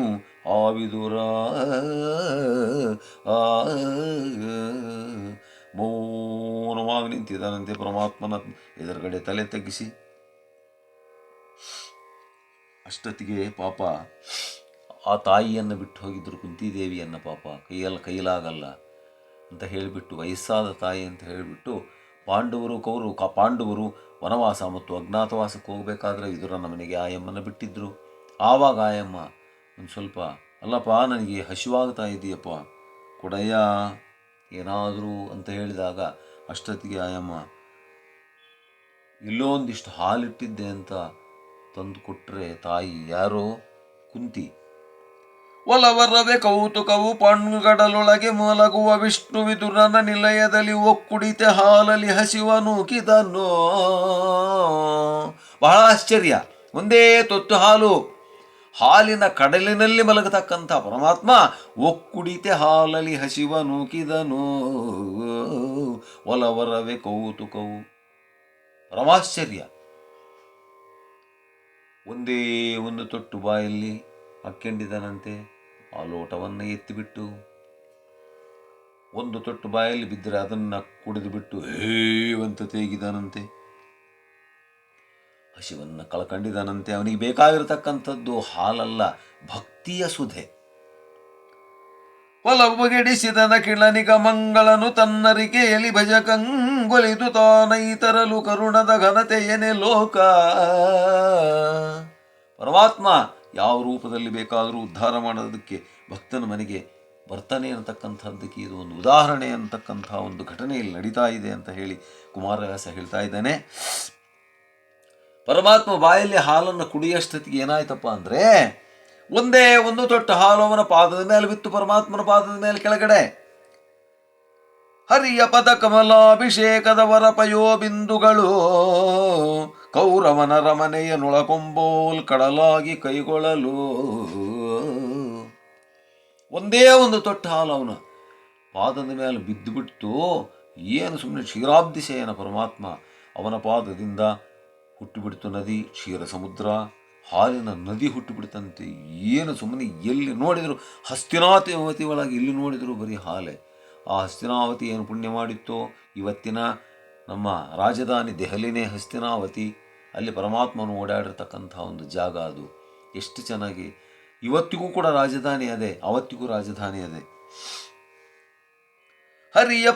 ಆ ವಿದುರ. ಮೌನವಾಗಿ ನಿಂತಿದ್ದಾನಂತೆ ಪರಮಾತ್ಮನ ಎದುರುಗಡೆ ತಲೆ ತಗ್ಗಿಸಿ. ಅಷ್ಟೊತ್ತಿಗೆ ಪಾಪ ಆ ತಾಯಿಯನ್ನು ಬಿಟ್ಟು ಹೋಗಿದ್ರು ಕುಂತಿದೇವಿಯನ್ನು. ಪಾಪ ಕೈಲಾಗಲ್ಲ ಅಂತ ಹೇಳಿಬಿಟ್ಟು, ವಯಸ್ಸಾದ ತಾಯಿ ಅಂತ ಹೇಳಿಬಿಟ್ಟು ಪಾಂಡವರು ವನವಾಸ ಮತ್ತು ಅಜ್ಞಾತವಾಸಕ್ಕೆ ಹೋಗಬೇಕಾದ್ರೆ ವಿದುರನ ಮನೆಗೆ ಆಯಮ್ಮನ ಬಿಟ್ಟಿದ್ರು. ಆವಾಗ ಆಯಮ್ಮ ಒಂದು ಸ್ವಲ್ಪ, ಅಲ್ಲಪ್ಪ ನನಗೆ ಹಸಿವಾಗ್ತಾ ಇದೆಯಪ್ಪ, ಕೊಡಯ್ಯ ಏನಾದರೂ ಅಂತ ಹೇಳಿದಾಗ, ಅಷ್ಟೊತ್ತಿಗೆ ಆಯಮ್ಮ ಇಲ್ಲೋ ಒಂದಿಷ್ಟು ಹಾಲಿಟ್ಟಿದ್ದೆ ಅಂತ ತಂದು ಕೊಟ್ಟರೆ ತಾಯಿ, ಯಾರೋ ಕುಂತಿ, ಒಲವರವೇ ಕೌತುಕವು ಪಣ್ಗಡಲೊಳಗೆ ಮಲಗುವ ವಿಷ್ಣು ವಿದುರನ ನಿಲಯದಲ್ಲಿ ಒಕ್ಕುಡಿತೆ ಹಾಲಲ್ಲಿ ಹಸಿವ ನೂಕಿದನು. ಬಹಳ ಆಶ್ಚರ್ಯ, ಒಂದೇ ತೊತ್ತು ಹಾಲಿನ ಕಡಲಿನಲ್ಲಿ ಮಲಗತಕ್ಕಂಥ ಪರಮಾತ್ಮ ಒಕ್ಕುಡಿತೆ ಹಾಲಲ್ಲಿ ಹಸಿವ ನೂಕಿದನು. ಒಲವರವೇ ಕೌತುಕವು, ಪರಮಾಶ್ಚರ್ಯ. ಒಂದೇ ಒಂದು ತೊಟ್ಟು ಬಾಯಲ್ಲಿ ಹಾಕ್ಕೊಂಡಿದ್ದಾನಂತೆ. ಆ ಲೋಟವನ್ನು ಎತ್ತಿಬಿಟ್ಟು ಒಂದು ತೊಟ್ಟು ಬಾಯಲ್ಲಿ ಬಿದ್ದರೆ ಅದನ್ನು ಕುಡಿದು ಬಿಟ್ಟು ಹೇವಂತ ತೇಗಿದಾನಂತೆ. ಹಸಿವನ್ನು ಕಳ್ಕೊಂಡಿದ್ದಾನಂತೆ. ಅವನಿಗೆ ಬೇಕಾಗಿರತಕ್ಕಂಥದ್ದು ಹಾಲಲ್ಲ, ಭಕ್ತಿಯ ಸುಧೆ. ಒಲವುಗೆಡಿಸಿದನ ಕಿಳನಿಗ ಮಂಗಳನು ತನ್ನರಿಕೆಯಲ್ಲಿ ಭಜಕಂಗೊಲಿದು ತಾನೈತರಲು ಕರುಣದ ಘನತೆಯೇನೆ ಲೋಕ. ಪರಮಾತ್ಮ ಯಾವ ರೂಪದಲ್ಲಿ ಬೇಕಾದರೂ ಉದ್ಧಾರ ಮಾಡೋದಕ್ಕೆ ಭಕ್ತನ ಮನೆಗೆ ಬರ್ತಾನೆ ಅನ್ನತಕ್ಕಂಥದ್ದಕ್ಕೆ ಇದು ಒಂದು ಉದಾಹರಣೆ ಅಂತಕ್ಕಂಥ ಒಂದು ಘಟನೆ ಇಲ್ಲಿ ನಡೀತಾ ಇದೆ ಅಂತ ಹೇಳಿ ಕುಮಾರವ್ಯಾಸ ಹೇಳ್ತಾ ಇದ್ದಾನೆ. ಪರಮಾತ್ಮ ಬಾಯಲ್ಲಿ ಹಾಲನ್ನು ಕುಡಿಯೋಷ್ಟೊತ್ತಿಗೆ ಏನಾಯ್ತಪ್ಪ ಅಂದರೆ ಒಂದೇ ಒಂದು ತೊಟ್ಟು ಹಾಲು ಅವನ ಪಾದದ ಮೇಲೆ ಬಿತ್ತು, ಪರಮಾತ್ಮನ ಪಾದದ ಮೇಲೆ ಕೆಳಗಡೆ. ಹರಿಯ ಪದ ಕಮಲಾಭಿಷೇಕದ ವರಪಯೋ ಬಿಂದುಗಳು ಕೌರವನ ರಮನೆಯ ನುಳಕೊಂಬೋಲ್ ಕಡಲಾಗಿ ಕೈಗೊಳ್ಳಲು. ಒಂದೇ ಒಂದು ತೊಟ್ಟು ಹಾಲು ಅವನ ಪಾದದ ಮೇಲೆ ಬಿದ್ದು ಬಿಟ್ಟು, ಏನು ಸುಮ್ಮನೆ ಕ್ಷೀರಾಬ್ಧಿಶಯನ ಪರಮಾತ್ಮ, ಅವನ ಪಾದದಿಂದ ಹುಟ್ಟುಬಿಡ್ತು ನದಿ, ಕ್ಷೀರ ಸಮುದ್ರ, ಹಾಲಿನ ನದಿ ಹುಟ್ಟುಬಿಡ್ತಂತೆ. ಏನು ಸುಮ್ಮನೆ ಎಲ್ಲಿ ನೋಡಿದರು ಹಸ್ತಿನಾವತಿ ಒಳಗೆ ಎಲ್ಲಿ ನೋಡಿದರು ಬರೀ ಹಾಲೆ. ಆ ಹಸ್ತಿನಾವತಿ ಏನು ಪುಣ್ಯ ಮಾಡಿತ್ತೋ, ಇವತ್ತಿನ ನಮ್ಮ ರಾಜಧಾನಿ ದೆಹಲಿನೇ ಹಸ್ತಿನಾವತಿ, ಅಲ್ಲಿ ಪರಮಾತ್ಮನು ಓಡಾಡಿರ್ತಕ್ಕಂಥ ಒಂದು ಜಾಗ ಅದು. ಎಷ್ಟು ಚೆನ್ನಾಗಿ ಇವತ್ತಿಗೂ ಕೂಡ ರಾಜಧಾನಿ ಅದೇ, ಅವತ್ತಿಗೂ ರಾಜಧಾನಿ ಅದೇ. ಹರಿಯ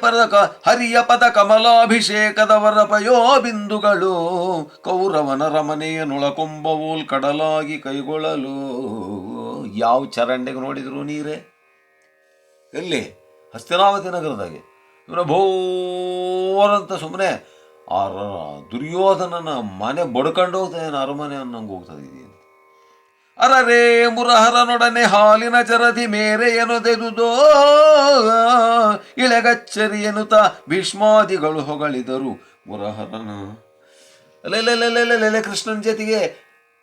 ಪದ ಕಮಲಾಭಿಷೇಕದ ವರಪಯೋ ಬಿಂದುಗಳು ಕೌರವನ ರಮನೆಯ ನುಳಕೊಂಬವೋಲ್ ಕಡಲಾಗಿ ಕೈಗೊಳ್ಳಲು. ಯಾವ ಚರಂಡೆಗೆ ನೋಡಿದ್ರು ನೀರೇ. ಎಲ್ಲಿ? ಹಸ್ತಿನಾವತಿ ನಗರದಾಗೆ. ಇವನ ಬೋರಂತ ಸುಮ್ಮನೆ ಆ ದುರ್ಯೋಧನನ ಮನೆ ಬಡ್ಕೊಂಡು ಹೋಗ್ತಾನೆ, ಅರಮನೆ ಅನ್ನಂಗೆ ಹೋಗ್ತದೆ ಇದೆಯಂತೆ. ಅರರೇ ಮುರಹರನೊಡನೆ ಹಾಲಿನ ಚರದಿ ಮೇರೆ ಎನೊದೆದುದೋ ಇಳೆಗಚ್ಚರಿ ಎನ್ನುತ್ತ ಭೀಷ್ಮಾದಿಗಳು ಹೊಗಳಿದರು ಮುರಹರನ. ಅಲ್ಲೆಲ್ಲೆಲ್ಲೆಲ್ಲೆಲ್ಲೆಲ್ಲೆ ಕೃಷ್ಣನ ಜೊತೆಗೆ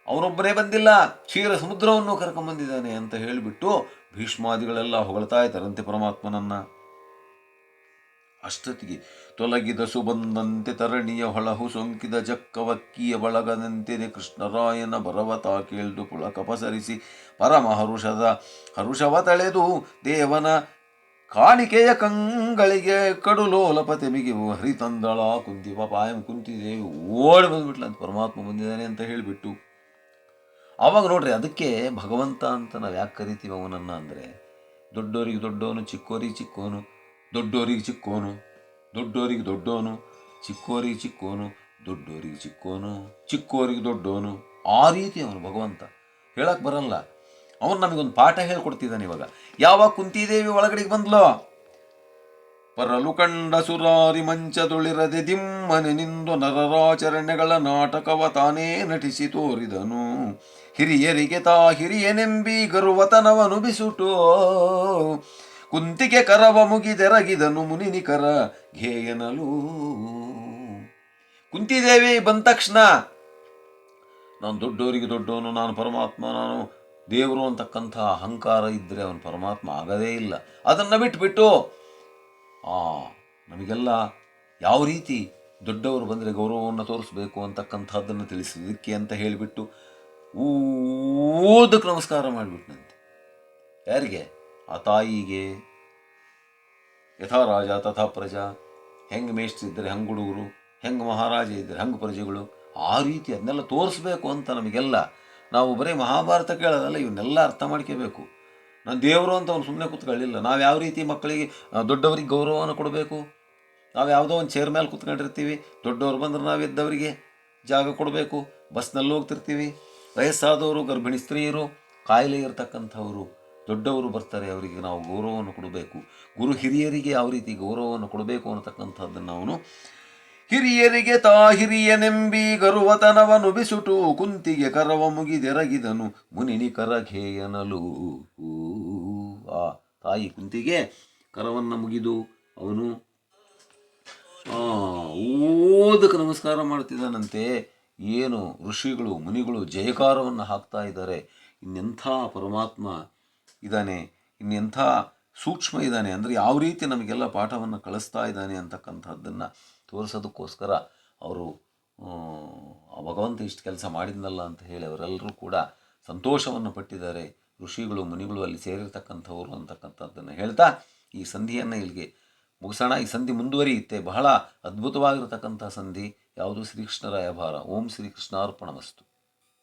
ಅವನೊಬ್ಬನೇ ಬಂದಿಲ್ಲ, ಕ್ಷೀರ ಸಮುದ್ರವನ್ನು ಕರ್ಕೊಂಬಂದಿದ್ದಾನೆ ಅಂತ ಹೇಳಿಬಿಟ್ಟು ಭೀಷ್ಮಾದಿಗಳೆಲ್ಲ ಹೊಗಳ್ತಾ ಇದ್ದಾರಂತೆ ಪರಮಾತ್ಮನನ್ನ. ಅಷ್ಟೊತ್ತಿಗೆ ತೊಲಗಿದ ಸುಬಂದಂತೆ ತರಣಿಯ ಹೊಳಹು ಸೊಂಕಿದ ಜಕ್ಕವಕ್ಕಿಯ ಬಳಗದಂತೆನೆ ಕೃಷ್ಣರಾಯನ ಭರವತ ಕೇಳ್ದು ಪುಳಕ ಪಸರಿಸಿ ಪರಮ ಹರುಷವ ತಳೆದು ದೇವನ ಕಾಣಿಕೆಯ ಕಂಗಳಿಗೆ ಕಡುಲೋಲಪತೆ ಮಿಗಿವು ಹರಿತಂದಳ ಕುಂತಿ ಪಾಯಂ ಕುಂತಿದೇವಿ ಓಡಿ ಬಂದ್ಬಿಟ್ಲಂತ ಪರಮಾತ್ಮ ಬಂದಿದ್ದಾನೆ ಅಂತ ಹೇಳಿಬಿಟ್ಟು. ಆವಾಗ ನೋಡ್ರಿ, ಅದಕ್ಕೆ ಭಗವಂತ ಅಂತ ನಾವು ಯಾಕೆ ಕರಿತೀವಿ ಅವನನ್ನು ಅಂದರೆ, ದೊಡ್ಡೋರಿಗೆ ದೊಡ್ಡವನು, ಚಿಕ್ಕೋರಿಗೆ ಚಿಕ್ಕೋನು, ದೊಡ್ಡೋರಿಗೆ ಚಿಕ್ಕೋನು, ದೊಡ್ಡೋರಿಗೆ ದೊಡ್ಡೋನು, ಚಿಕ್ಕೋರಿಗೆ ಚಿಕ್ಕೋನು, ದೊಡ್ಡೋರಿಗೆ ಚಿಕ್ಕೋನು, ಚಿಕ್ಕೋರಿಗೆ ದೊಡ್ಡೋನು. ಆ ರೀತಿ ಅವನು ಭಗವಂತ. ಹೇಳಕ್ಕೆ ಬರಲ್ಲ. ಅವನು ನಮಗೊಂದು ಪಾಠ ಹೇಳ್ಕೊಡ್ತಿದ್ದಾನೆ ಇವಾಗ. ಯಾವಾಗ ಕುಂತಿದೇವಿ ಒಳಗಡೆಗೆ ಬಂದ್ಲೋ, ಪರಲು ಕಂಡ ಸುರಾರಿ ಮಂಚದೊಳಿರದೆ ದಿಮ್ಮನೆ ನಿಂದು ನರರಾಚರಣೆಗಳ ನಾಟಕವ ತಾನೇ ನಟಿಸಿ ತೋರಿದನು. ಹಿರಿಯರಿಗೆ ತಾ ಹಿರಿಯನೆಂಬಿ ಗರುವತನವನು ಬಿಸುಟೋ ಕುಂತಿಗೆ ಕರವ ಮುಗಿದೆರಗಿದನು ಮುನಿನಿಕರ ಘೇಯನಲು. ಕುಂತಿದೇವಿ ಬಂದ ತಕ್ಷಣ ನಾನು ದೊಡ್ಡವರಿಗೆ ದೊಡ್ಡವನು, ನಾನು ಪರಮಾತ್ಮ, ನಾನು ದೇವರು ಅಂತಕ್ಕಂಥ ಅಹಂಕಾರ ಇದ್ದರೆ ಅವನು ಪರಮಾತ್ಮ ಆಗದೇ ಇಲ್ಲ. ಅದನ್ನು ಬಿಟ್ಬಿಟ್ಟು ನಮಗೆಲ್ಲ ಯಾವ ರೀತಿ ದೊಡ್ಡವರು ಬಂದರೆ ಗೌರವವನ್ನು ತೋರಿಸ್ಬೇಕು ಅಂತಕ್ಕಂಥದ್ದನ್ನು ತಿಳಿಸೋದಕ್ಕೆ ಅಂತ ಹೇಳಿಬಿಟ್ಟು ಓದಕ್ಕೆ ನಮಸ್ಕಾರ ಮಾಡಿಬಿಟ್ನಂತೆ. ಯಾರಿಗೆ? ಆ ತಾಯಿಗೆ. ಯಥಾ ರಾಜ ತಥಾ ಪ್ರಜಾ. ಹೆಂಗೆ ಮೇಷ್ಟ್ರು ಇದ್ದರೆ ಹಂಗೆ ಹುಡುಗರು, ಹೆಂಗೆ ಮಹಾರಾಜ ಇದ್ದರೆ ಹಂಗೆ ಪ್ರಜೆಗಳು, ಆ ರೀತಿ ಅದನ್ನೆಲ್ಲ ತೋರಿಸ್ಬೇಕು ಅಂತ ನಮಗೆಲ್ಲ. ನಾವು ಬರೀ ಮಹಾಭಾರತ ಕೇಳೋದಲ್ಲ, ಇವನ್ನೆಲ್ಲ ಅರ್ಥ ಮಾಡ್ಕೋಬೇಕು. ನಾನು ದೇವರು ಅಂತ ಅವ್ನು ಸುಮ್ಮನೆ ಕೂತ್ಕೊಳ್ಳಿಲ್ಲ. ನಾವು ಯಾವ ರೀತಿ ಮಕ್ಕಳಿಗೆ ದೊಡ್ಡವರಿಗೆ ಗೌರವವನ್ನು ಕೊಡಬೇಕು. ನಾವು ಯಾವುದೋ ಒಂದು ಚೇರ್ ಮೇಲೆ ಕೂತ್ಕೊಂಡಿರ್ತೀವಿ, ದೊಡ್ಡವ್ರು ಬಂದ್ರೆ ನಾವು ಎದ್ದವರಿಗೆ ಜಾಗ ಕೊಡಬೇಕು. ಬಸ್ನಲ್ಲಿ ಹೋಗ್ತಿರ್ತೀವಿ, ವಯಸ್ಸಾದವರು, ಗರ್ಭಿಣಿ ಸ್ತ್ರೀಯರು, ಕಾಯಿಲೆ ಇರತಕ್ಕಂಥವರು, ದೊಡ್ಡವರು ಬರ್ತಾರೆ, ಅವರಿಗೆ ನಾವು ಗೌರವವನ್ನು ಕೊಡಬೇಕು. ಗುರು ಹಿರಿಯರಿಗೆ ಯಾವ ರೀತಿ ಗೌರವವನ್ನು ಕೊಡಬೇಕು ಅನ್ನತಕ್ಕಂಥದ್ದನ್ನು ಅವನು ಹಿರಿಯರಿಗೆ ತಾ ಹಿರಿಯನೆಂಬಿ ಗರುವತನವನು ಬಿಸುಟು ಕುಂತಿಗೆ ಕರವ ಮುಗಿದೆರಗಿದನು ಮುನಿನಿ ಕರಘೇಯನಲು. ಆ ತಾಯಿ ಕುಂತಿಗೆ ಕರವನ್ನು ಮುಗಿದು ಅವನು ಓದಕ್ಕೆ ನಮಸ್ಕಾರ ಮಾಡ್ತಿದ್ದಾನಂತೆ. ಏನು ಋಷಿಗಳು ಮುನಿಗಳು ಜಯಕಾರವನ್ನು ಹಾಕ್ತಾ ಇದ್ದಾರೆ. ಇನ್ನೆಂಥ ಪರಮಾತ್ಮ ಇದ್ದಾನೆ, ಇನ್ನೆಂಥ ಸೂಕ್ಷ್ಮ ಇದ್ದಾನೆ ಅಂದರೆ ಯಾವ ರೀತಿ ನಮಗೆಲ್ಲ ಪಾಠವನ್ನು ಕಳಿಸ್ತಾ ಇದ್ದಾನೆ ಅಂತಕ್ಕಂಥದ್ದನ್ನು ತೋರಿಸೋದಕ್ಕೋಸ್ಕರ ಅವರು ಭಗವಂತ ಇಷ್ಟು ಕೆಲಸ ಮಾಡಿದ್ನಲ್ಲ ಅಂತ ಹೇಳಿ ಅವರೆಲ್ಲರೂ ಕೂಡ ಸಂತೋಷವನ್ನು ಪಟ್ಟಿದ್ದಾರೆ. ಋಷಿಗಳು ಮುನಿಗಳು ಅಲ್ಲಿ ಸೇರಿರ್ತಕ್ಕಂಥವ್ರು ಅಂತಕ್ಕಂಥದ್ದನ್ನು ಹೇಳ್ತಾ ಈ ಸಂಧಿಯನ್ನು ಇಲ್ಲಿಗೆ ಮುಗಿಸೋಣ. ಈ ಸಂಧಿ ಮುಂದುವರಿಯುತ್ತೆ. ಬಹಳ ಅದ್ಭುತವಾಗಿರತಕ್ಕಂಥ ಸಂಧಿ ಯಾವುದು? ಶ್ರೀಕೃಷ್ಣರಾಯ ಭಾರ. ಓಂ ಶ್ರೀಕೃಷ್ಣಾರ್ಪಣಮಸ್ತು.